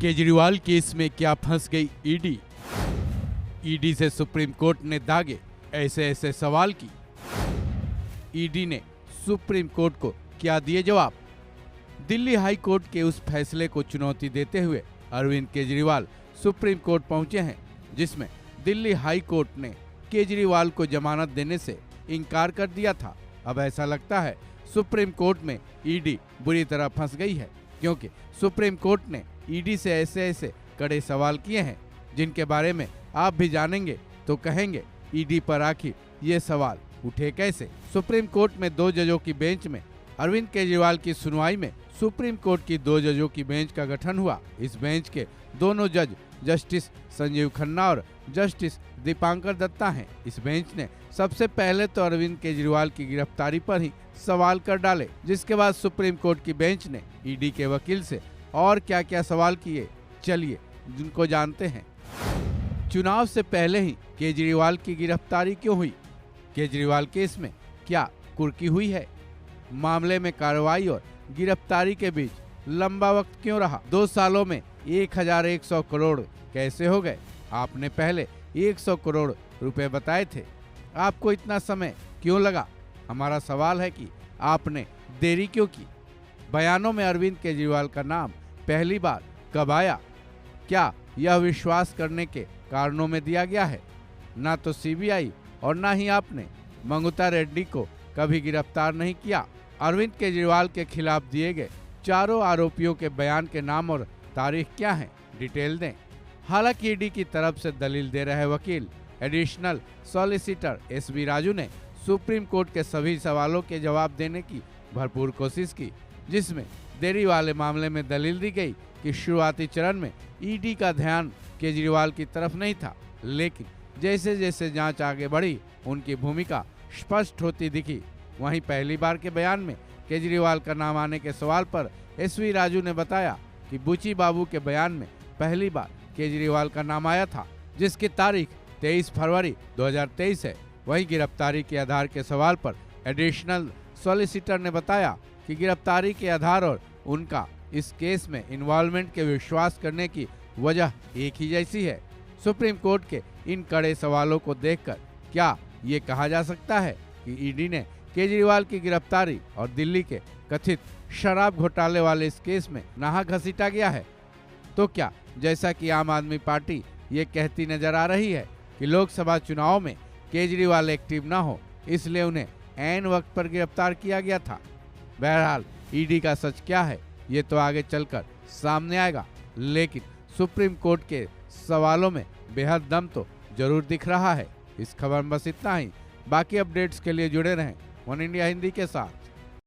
Kejriwal case में क्या फंस गई ईडी। ईडी से सुप्रीम कोर्ट ने दागे ऐसे ऐसे सवाल की। ईडी ने सुप्रीम कोर्ट को क्या दिए जवाब। दिल्ली हाई कोर्ट के उस फैसले को चुनौती देते हुए अरविंद केजरीवाल सुप्रीम कोर्ट पहुंचे हैं, जिसमें दिल्ली हाई कोर्ट ने केजरीवाल को जमानत देने से इनकार कर दिया था। अब ऐसा लगता है सुप्रीम कोर्ट में ईडी बुरी तरह फंस गई है, क्योंकि सुप्रीम कोर्ट ने ईडी से ऐसे ऐसे कड़े सवाल किए हैं जिनके बारे में आप भी जानेंगे तो कहेंगे ईडी पर आखिर ये सवाल उठे कैसे। सुप्रीम कोर्ट में 2 जजों की बेंच में अरविंद केजरीवाल की सुनवाई में सुप्रीम कोर्ट की 2 जजों की बेंच का गठन हुआ। इस बेंच के दोनों जज जस्टिस संजीव खन्ना और जस्टिस दीपांकर दत्ता हैं। इस बेंच ने सबसे पहले तो अरविंद केजरीवाल की गिरफ्तारी पर ही सवाल कर डाले, जिसके बाद सुप्रीम कोर्ट की बेंच ने ईडी के वकील से और क्या क्या सवाल किए, चलिए जिनको जानते हैं। चुनाव से पहले ही केजरीवाल की गिरफ्तारी क्यों हुई? केजरीवाल केस में क्या कुर्की हुई है? मामले में कार्रवाई और गिरफ्तारी के बीच लंबा वक्त क्यों रहा? 2 सालों में 1100 करोड़ कैसे हो गए? आपने पहले 100 करोड़ रुपए बताए थे, आपको इतना समय क्यों लगा? हमारा सवाल है कि आपने देरी क्यों की? बयानों में अरविंद केजरीवाल का नाम पहली बार कब आया? क्या यह विश्वास करने के कारणों में दिया गया है? ना तो सीबीआई और ना ही आपने मंगुता रेड्डी को कभी गिरफ्तार नहीं किया। अरविंद केजरीवाल के खिलाफ दिए गए चारों आरोपियों के बयान के नाम और तारीख क्या है, डिटेल दें। हालांकि ईडी की तरफ से दलील दे रहे वकील एडिशनल सॉलिसिटर एसबी राजू ने सुप्रीम कोर्ट के सभी सवालों के जवाब देने की भरपूर कोशिश की, जिसमें देरी वाले मामले में दलील दी गई कि शुरुआती चरण में ईडी का ध्यान केजरीवाल की तरफ नहीं था, लेकिन जैसे जैसे जांच आगे बढ़ी उनकी भूमिका स्पष्ट होती दिखी। वहीं पहली बार के बयान में केजरीवाल का नाम आने के सवाल पर एसवी राजू ने बताया कि बुची बाबू के बयान में पहली बार केजरीवाल का नाम आया था, जिसकी तारीख 23 फरवरी 2023 है। वहीं गिरफ्तारी के आधार के सवाल पर एडिशनल सॉलिसिटर ने बताया कि गिरफ्तारी के आधार और उनका इस केस में इन्वॉल्वमेंट के विश्वास करने की वजह एक ही जैसी है। सुप्रीम कोर्ट के इन कड़े सवालों को देखकर क्या ये कहा जा सकता है कि ईडी ने केजरीवाल की गिरफ्तारी और दिल्ली के कथित शराब घोटाले वाले इस केस में नाहक घसीटा गया है? तो क्या जैसा कि आम आदमी पार्टी ये कहती नजर आ रही है कि लोकसभा चुनाव में केजरीवाल एक्टिव न हो, इसलिए उन्हें ऐन वक्त पर गिरफ्तार किया गया था? बहरहाल ईडी का सच क्या है ये तो आगे चलकर सामने आएगा, लेकिन सुप्रीम कोर्ट के सवालों में बेहद दम तो जरूर दिख रहा है। इस खबर में बस इतना ही। बाकी अपडेट्स के लिए जुड़े रहें वन इंडिया हिंदी के साथ।